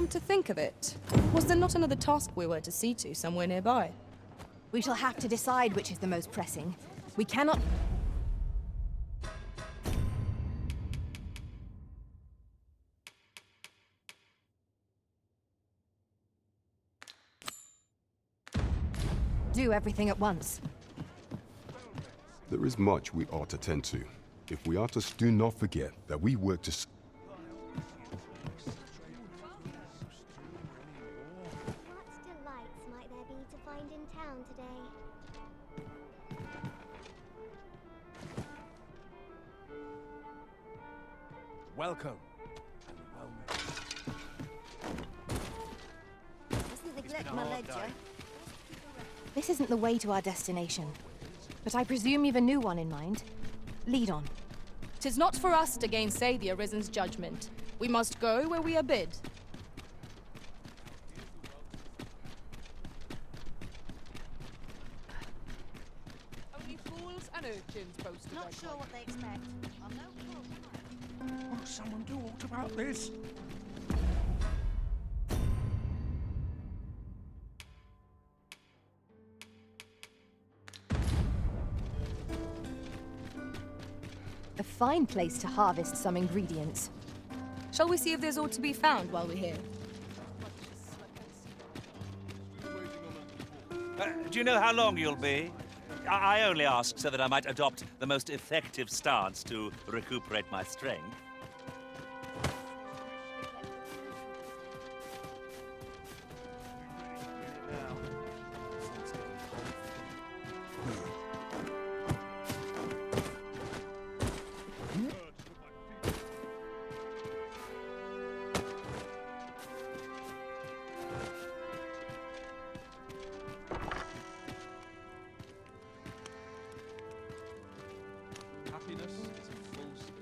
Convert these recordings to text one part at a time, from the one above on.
Come to think of it, was there not another task we were to see to somewhere nearby? We shall have to decide which is the most pressing. We cannot... do everything at once. There is much we ought to tend to. If we are to do not forget that we work to... What delights might there be to find in town today? Welcome, and well met. Mustn't neglect my ledger. This isn't the way to our destination. But I presume you've a new one in mind. Lead on. 'Tis not for us to gainsay the Arisen's judgment. We must go where we are bid. Only fools and urchins boast. Not sure what they expect. I'm no fool. Will someone do aught about this? A fine place to harvest some ingredients. Shall we see if there's aught to be found while we're here? Do you know how long you'll be? I only ask so that I might adopt the most effective stance to recuperate my strength. Happiness is a full spirit.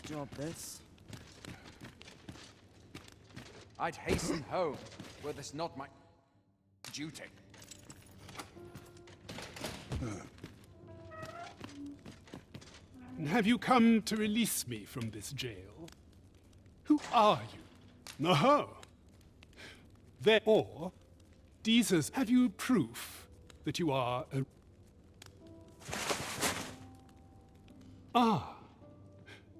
Job, this. I'd hasten home, were this not my duty. Have you come to release me from this jail? Who are you? No. Or, Jesus, have you proof that you are a... Ah.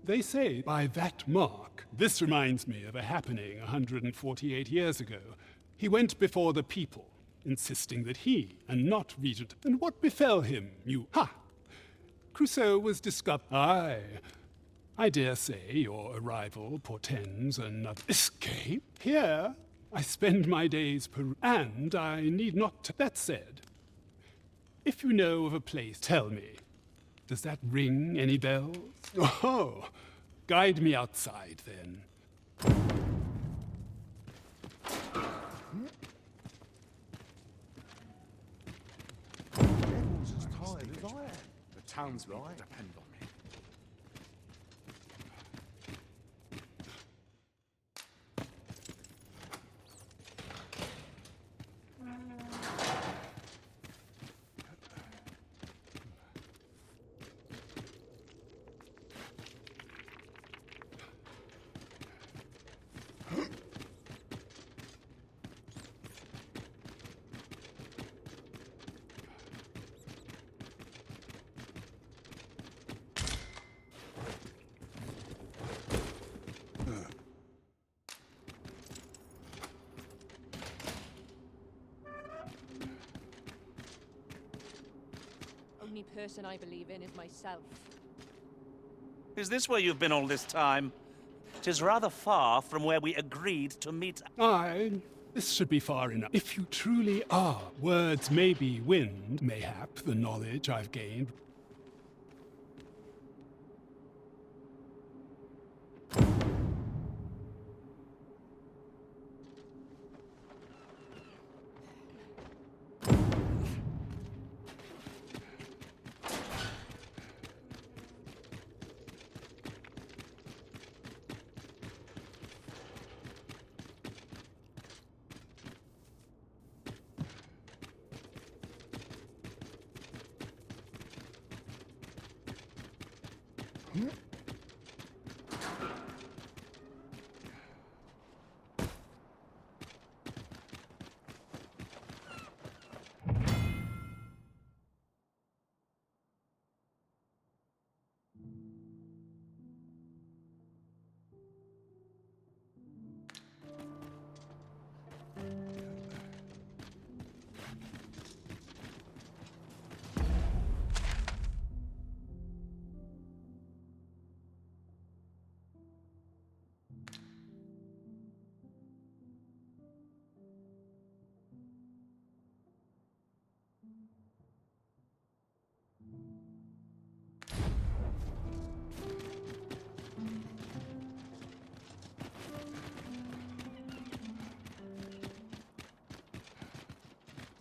They say by that mark. This reminds me of a happening 148 years ago. He went before the people, insisting that he, and not Regent... And what befell him, you... Ha! Crusoe was discovered... Aye. I dare say your arrival portends another... Escape? Here, I spend my days and I need not... That said, if you know of a place, tell me. Does that ring any bells? Oh, guide me outside, then. Devil's as tired as I am. The townspeople depend on me. only person I believe in is myself. Is this where you've been all this time? 'Tis rather far from where we agreed to meet. Aye, this should be far enough. If you truly are, words may be wind, mayhap the knowledge I've gained.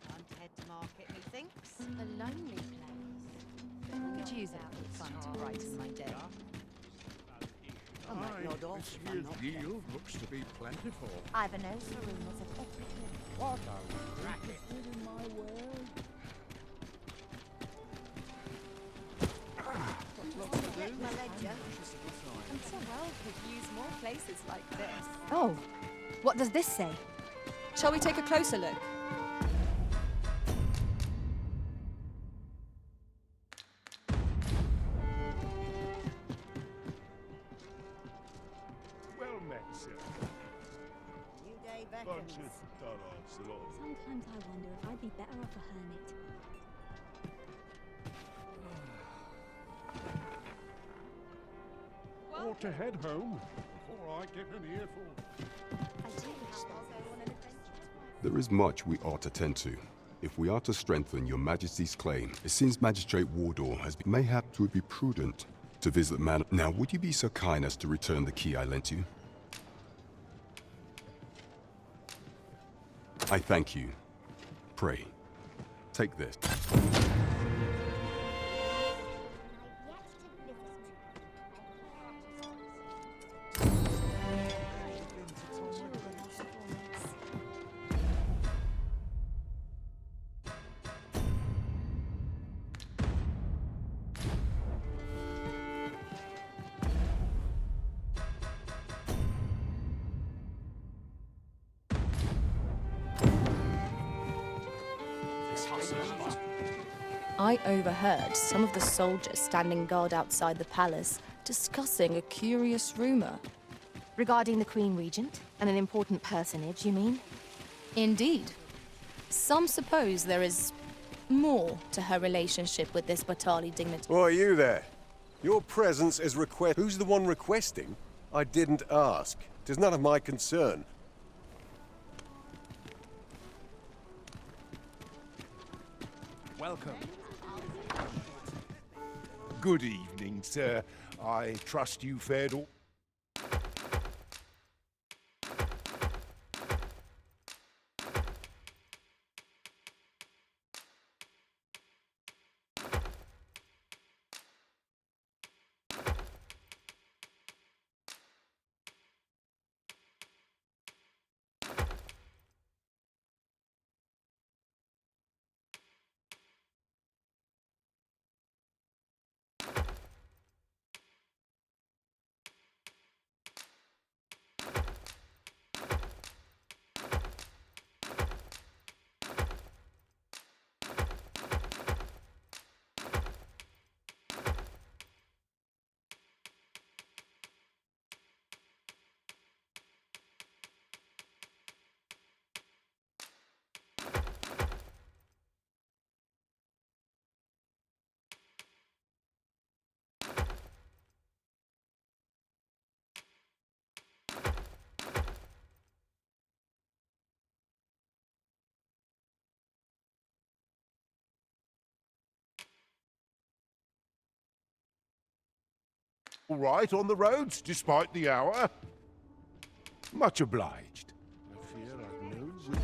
Can't head to market, methinks. A lonely place. Could use a bit of fun to brighten my day. I might nod off This if I'm year's not yield looks to be plentiful. I've a nose for rumours of What a racket! In my world. Check my ledger. And so well could use more places like this. Oh, what does this say? Shall we take a closer look? Well met, sir. New day Bunch beckons. of dull-ards, lot. Sometimes I wonder if I'd be better off a hermit. Ought to head home before I get an earful. I do have to go on an adventure. There is much we ought to tend to. If we are to strengthen your majesty's claim, it seems Magistrate Wardor has been mayhap it would be prudent to visit Manor. Now, would you be so kind as to return the key I lent you? I thank you. Pray, take this. And I've yet to visit. I overheard some of the soldiers standing guard outside the palace discussing a curious rumor. Regarding the Queen Regent and an important personage, you mean? Indeed. Some suppose there is more to her relationship with this Batali dignitary. Why, you there? Your presence is request. Who's the one requesting? I didn't ask. 'Tis none of my concern. Welcome. Good evening, sir. I trust you fared all... All right on the roads, despite the hour? Much obliged. I fear I've no wi-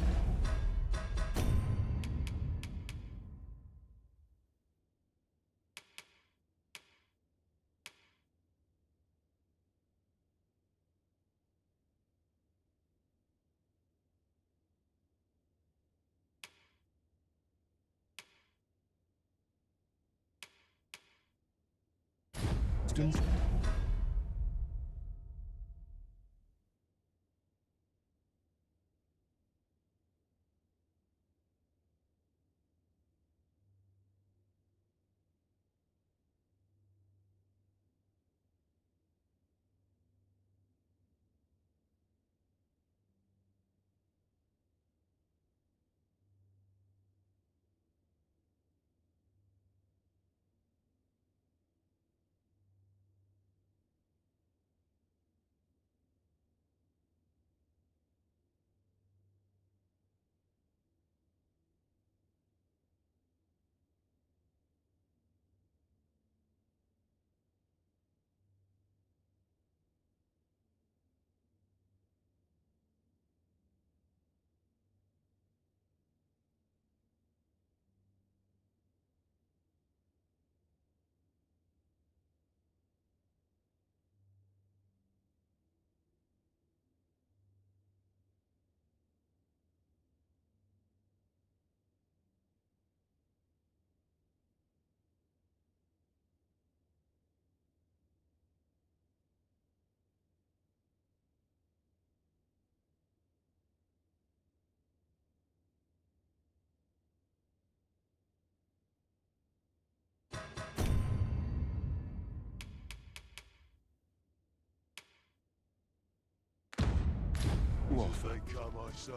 Off they come, I say.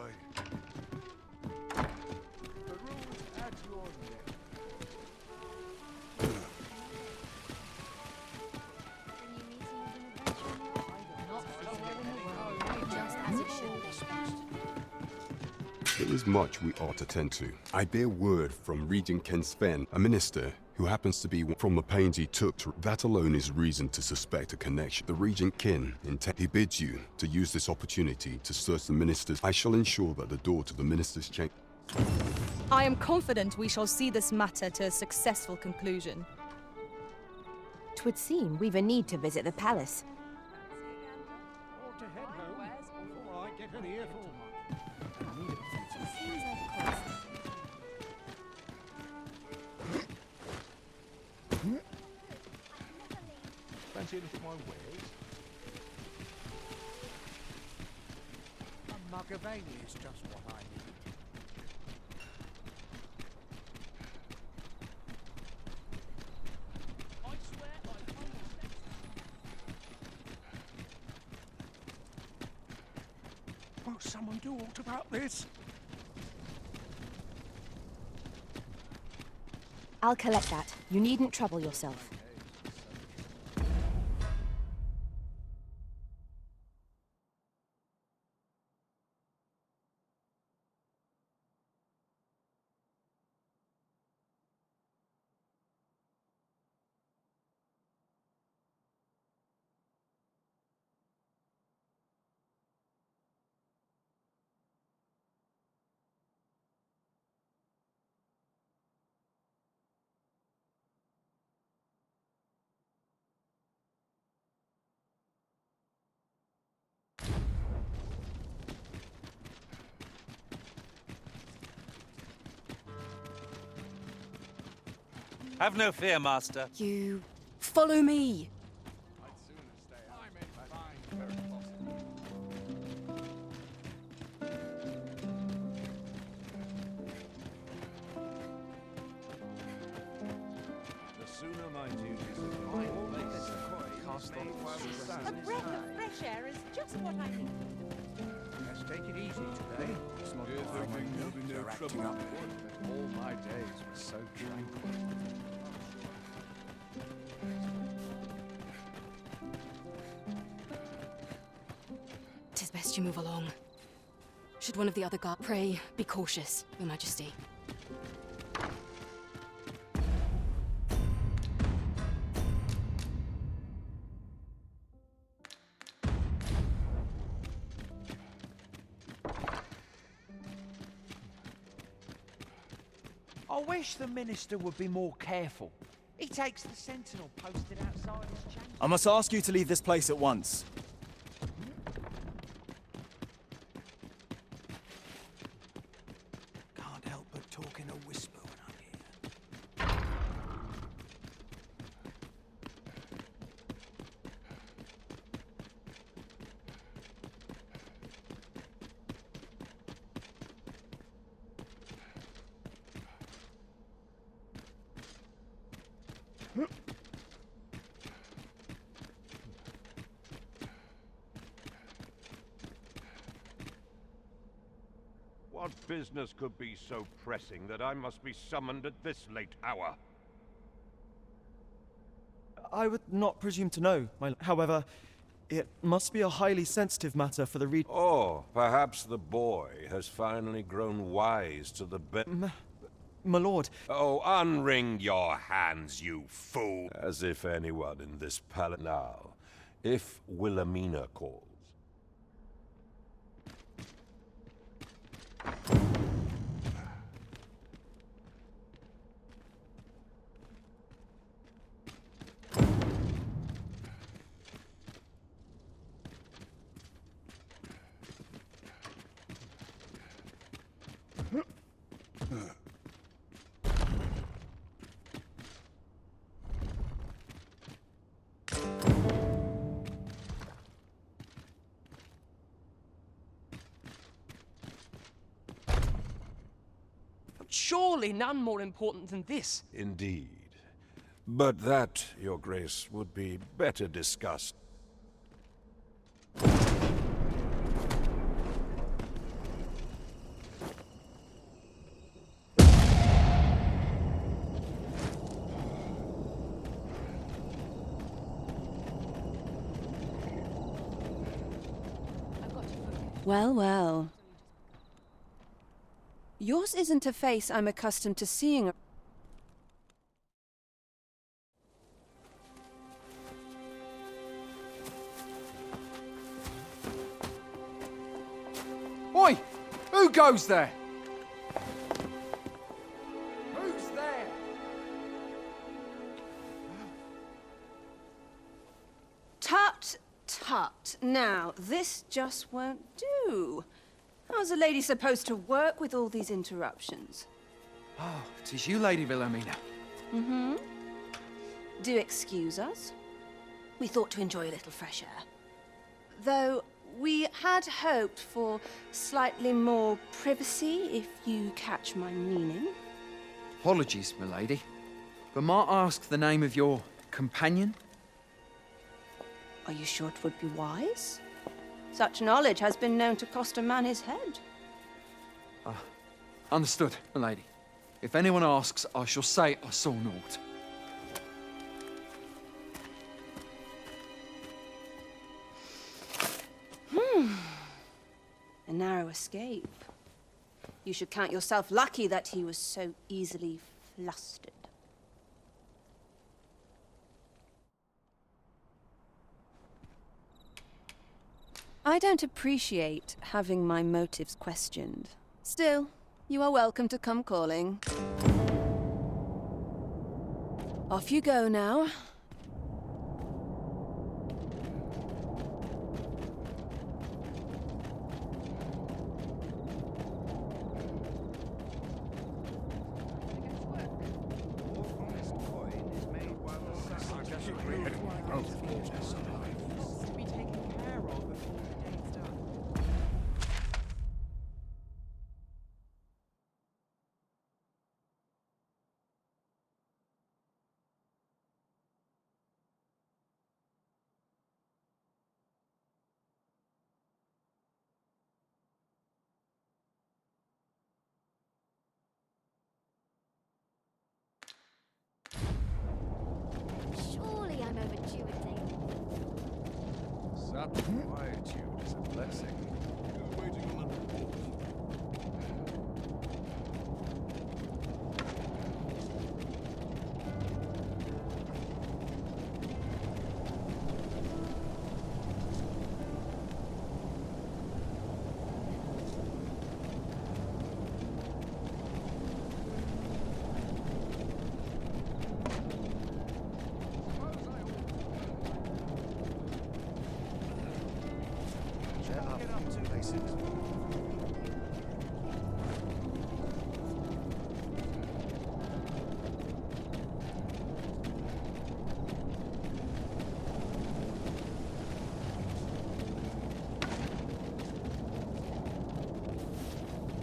The rules at your neck. Just as it should be. There is much we ought to tend to. I bear word from Regent Ken Sven, a minister who happens to be from the pains he took to... That alone is reason to suspect a connection. The Regent Kin, he bids you to use this opportunity to search the ministers. I shall ensure that the door to the minister's chamber... I am confident we shall see this matter to a successful conclusion. 'Twould seem we've a need to visit the palace. Or to head home before I get an earful. Fancy a look at my wares? A mug of ale is just what I need. I swear I told you. Won't someone do aught about this? I'll collect that. You needn't trouble yourself. Have no fear, Master. You follow me. I'd sooner stay out. I'm in fine, very possible. The sooner my duties are mine, cast on A breath of fresh air is just what I need. Let's take it easy today. It's not there'll be no trouble. All my days were so tranquil. Tis best you move along. Should one of the other guards pray, be cautious, Your Majesty. I wish the minister would be more careful. He takes the sentinel posted outside his chamber. I must ask you to leave this place at once. Can't help but talk in a whisper when I'm here. What business could be so pressing that I must be summoned at this late hour? I would not presume to know, however, it must be a highly sensitive matter for the Oh, perhaps the boy has finally grown wise to the My lord. Oh, unring your hands, you fool! As if anyone in this palace now. If Wilhelmina calls. Surely none more important than this. Indeed. But that, Your Grace, would be better discussed. Well, well. Yours isn't a face I'm accustomed to seeing. Oi! Who goes there? Who's there? Tut, tut. Now, this just won't do. How's a lady supposed to work with all these interruptions? Oh, 'tis you, Lady Wilhelmina. Mm-hmm. Do excuse us. We thought to enjoy a little fresh air. Though we had hoped for slightly more privacy, if you catch my meaning. Apologies, milady. But might I ask the name of your companion? Are you sure it would be wise? Such knowledge has been known to cost a man his head. Understood, milady. If anyone asks, I shall say I saw naught. A narrow escape. You should count yourself lucky that he was so easily flustered. I don't appreciate having my motives questioned. Still, you are welcome to come calling. Off you go now. Surely I'm overdue a date.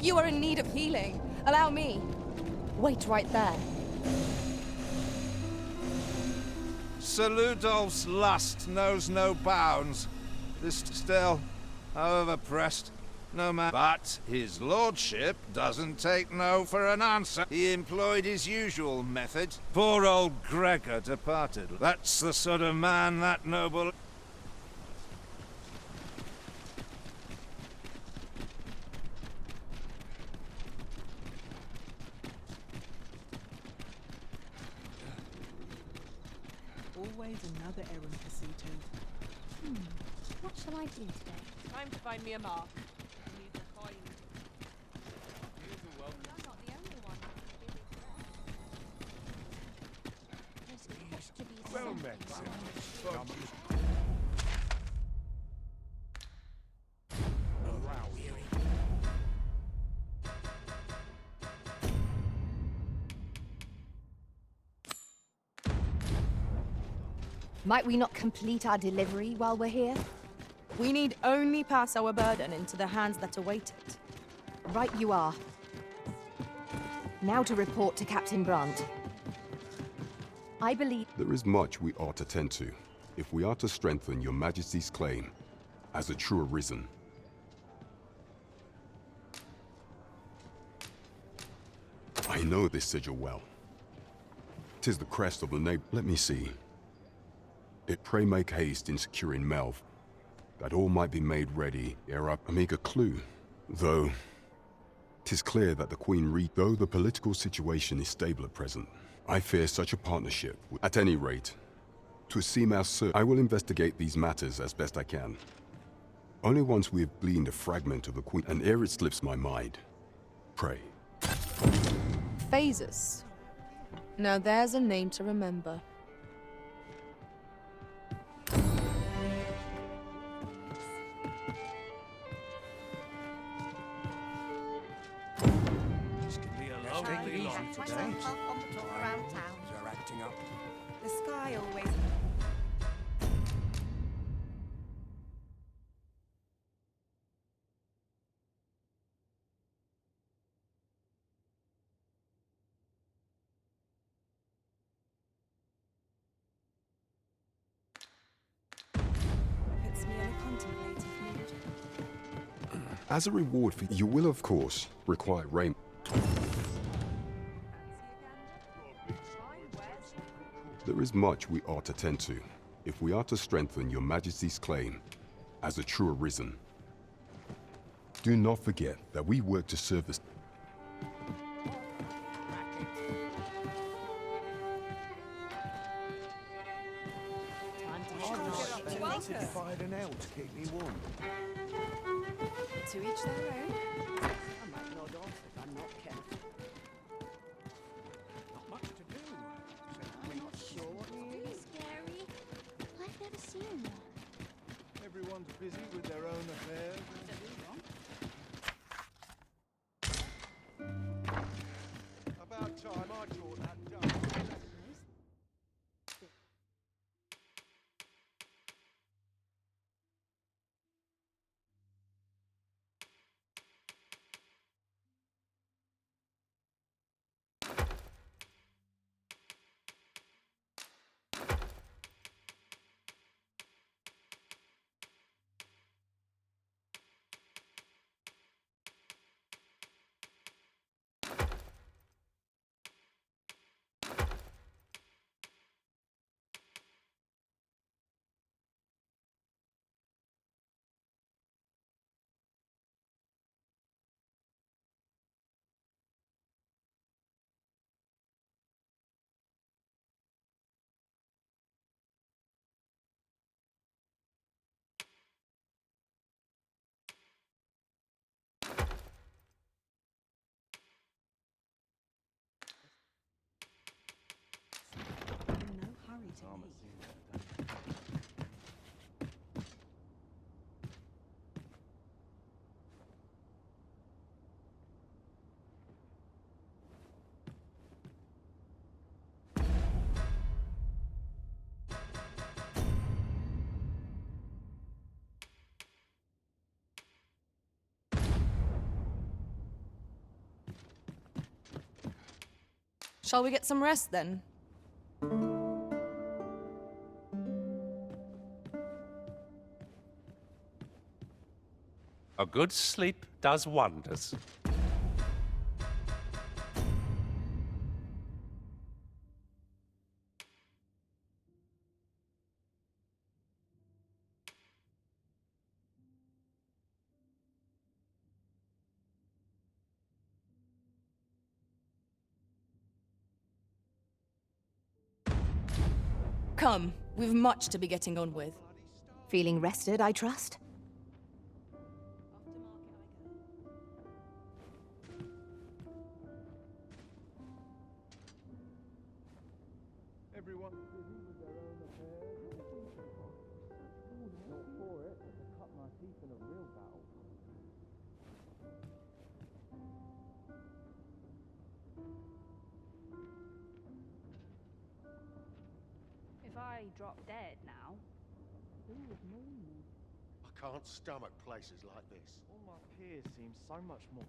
you are in need of healing, allow me. Wait right there. Sir Ludolf's lust knows no bounds. This still, however pressed, no man. But his lordship doesn't take no for an answer. He employed his usual method. Poor old Gregor departed. That's the sort of man that noble... Always another errand to see to. What shall I do today? Time to find me a mark. Need the coin. You're not the only one. There's got to be Well something. met, sir. Might we not complete our delivery while we're here? We need only pass our burden into the hands that await it. Right you are. Now to report to Captain Brandt. I believe... There is much we ought to tend to, if we are to strengthen your Majesty's claim as a true arisen. I know this sigil well. 'Tis the crest of the name. Let me see. It pray make haste in securing Melv, that all might be made ready ere a meager clue. Though, 'tis clear that the Queen though the political situation is stable at present, I fear such a partnership would, at any rate, to seem our search. I will investigate these matters as best I can. Only once we have gleaned a fragment of the Queen, and ere it slips my mind, pray. Phases. Now there's a name to remember. They're acting up. The sky always... Puts me in a contemplative mood. As a reward for you will, of course, require raiment. There is much we ought to tend to, if we are to strengthen your Majesty's claim as a true arisen. Do not forget that we work to serve the... Fired an L to keep me warm. To each their own. I might nod off if I'm not careful. Not much to do. I'm not sure what to do. Scary. I've never seen one. Everyone's busy with their own affairs. About time I taught that dumb. Shall we get some rest then? A good sleep does wonders. Come, we've much to be getting on with. Feeling rested, I trust? Everyone busy with their own affairs. Not for it, but to cut my teeth in a real battle. If I drop dead now, who would mourn me? I can't stomach places like this. All my peers seem so much more...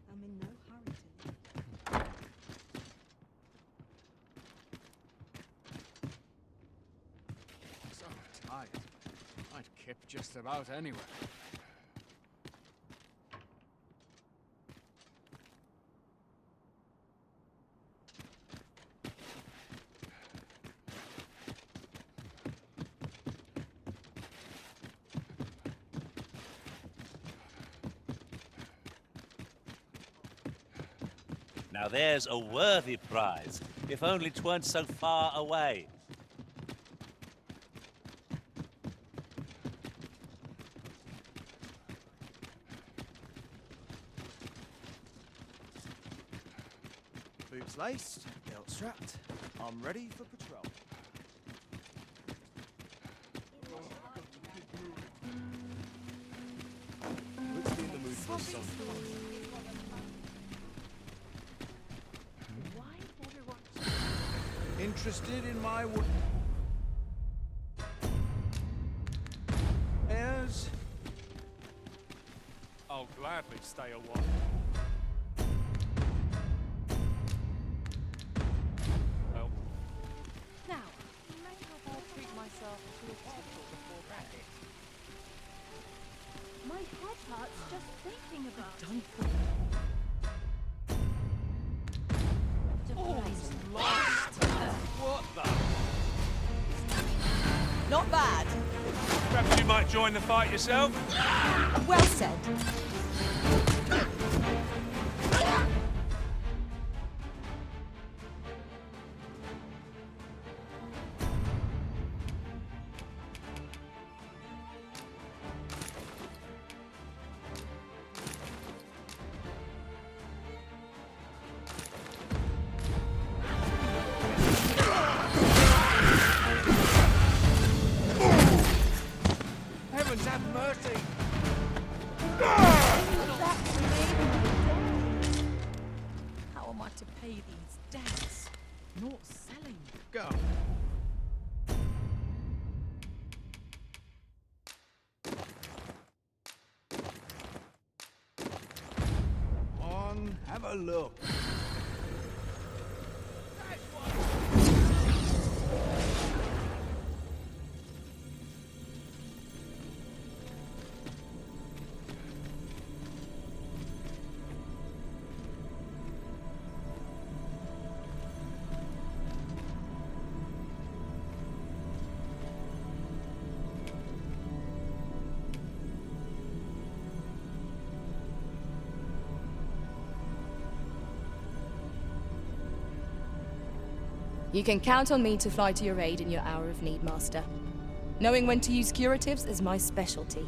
I'm in no hurry to leave. So tired. I'd kip just about anywhere. Now there's a worthy prize, if only 'tweren't so far away. Boots laced, belt strapped. I'm ready for patrol. Let's be in the mood for a song. Interested in my work? Yes. I'll gladly stay a while. Well, Now, maybe I'll treat myself to a bottle before bed. My head hurts just thinking about it. What the? Not bad. Perhaps you might join the fight yourself? Well said. Heavens have mercy! How am I to pay these debts? Not selling. Go. a look. You can count on me to fly to your aid in your hour of need, Master. Knowing when to use curatives is my specialty.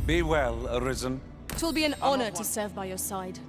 Be well, Arisen. It will be an honor to serve by your side.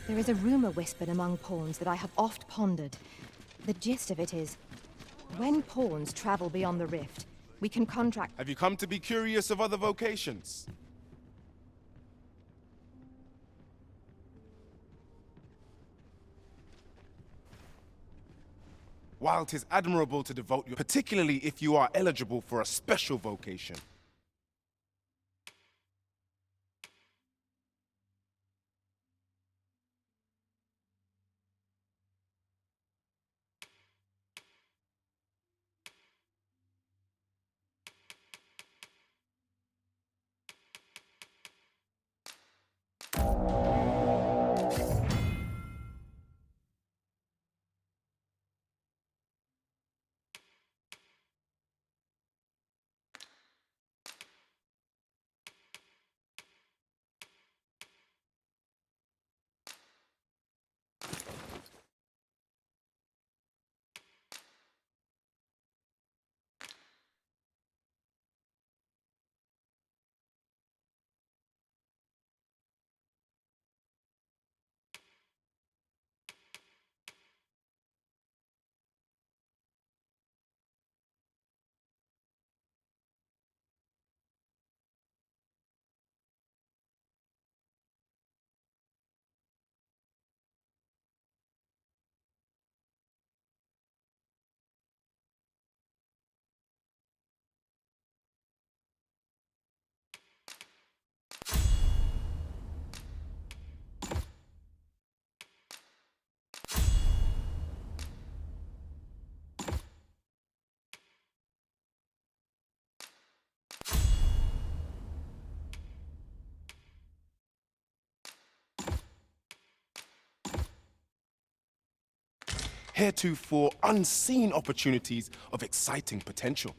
There is a rumor whispered among pawns that I have oft pondered. The gist of it is, when pawns travel beyond the rift, we can contract... Have you come to be curious of other vocations? While 'tis admirable to devote you, particularly if you are eligible for a special vocation. heretofore unseen opportunities of exciting potential.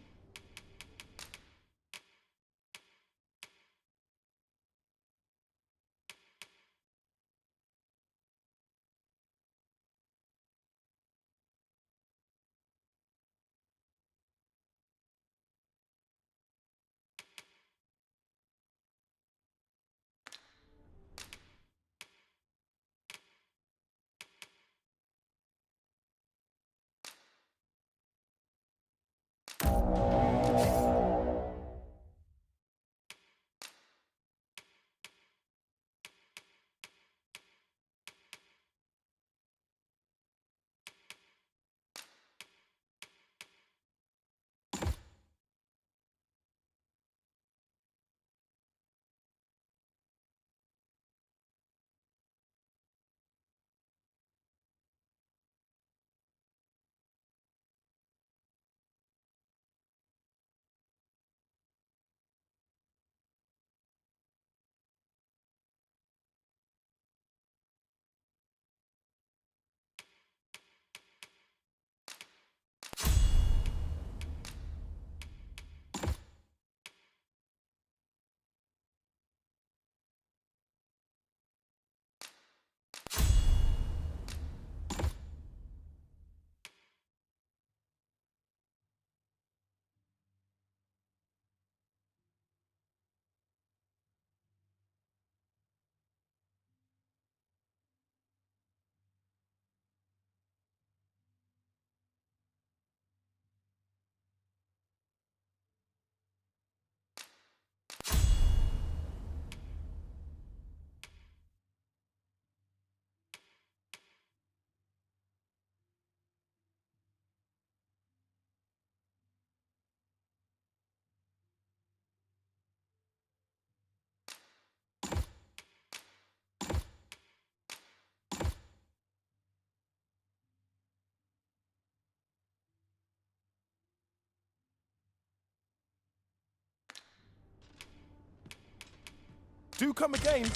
Do come again.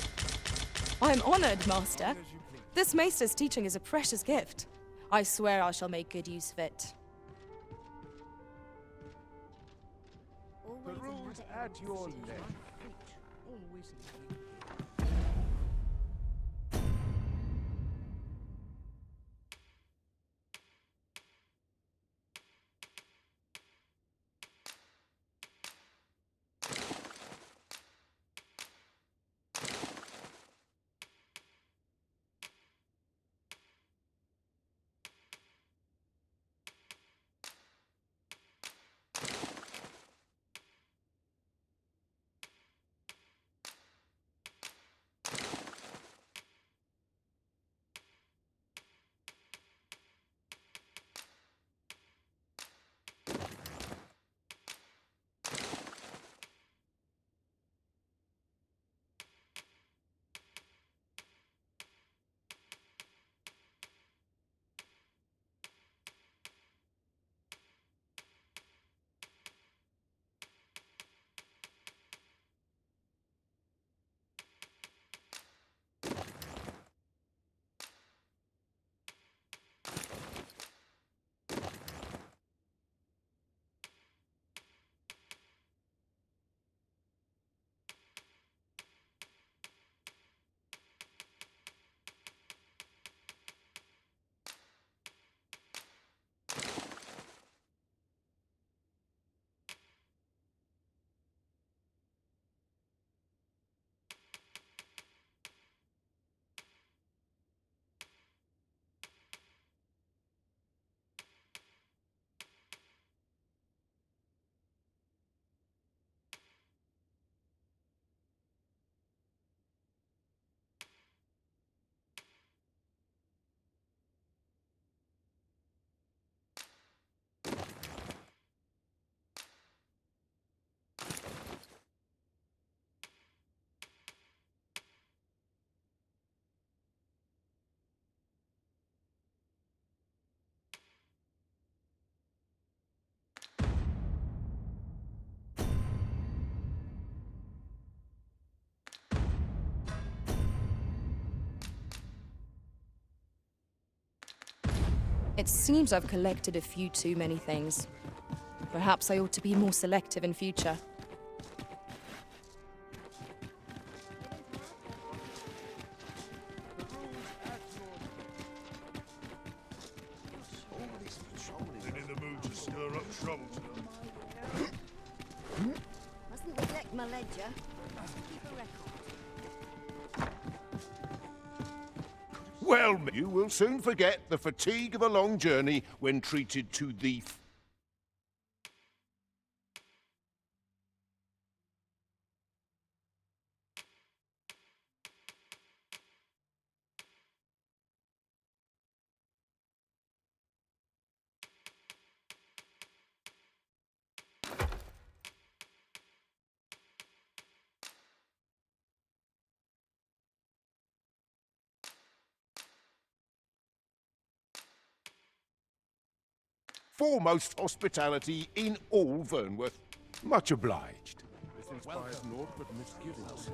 I'm honored, Master. This maester's teaching is a precious gift. I swear I shall make good use of it. The rules at your left. Always It seems I've collected a few too many things. Perhaps I ought to be more selective in future. Been in the mood to stir up trouble tonight. Mustn't neglect my ledger. Keep a record. Well, you will soon forget the fatigue of a long journey when treated to the... foremost hospitality in all Vernworth. Much obliged. This inspires naught but misgivings.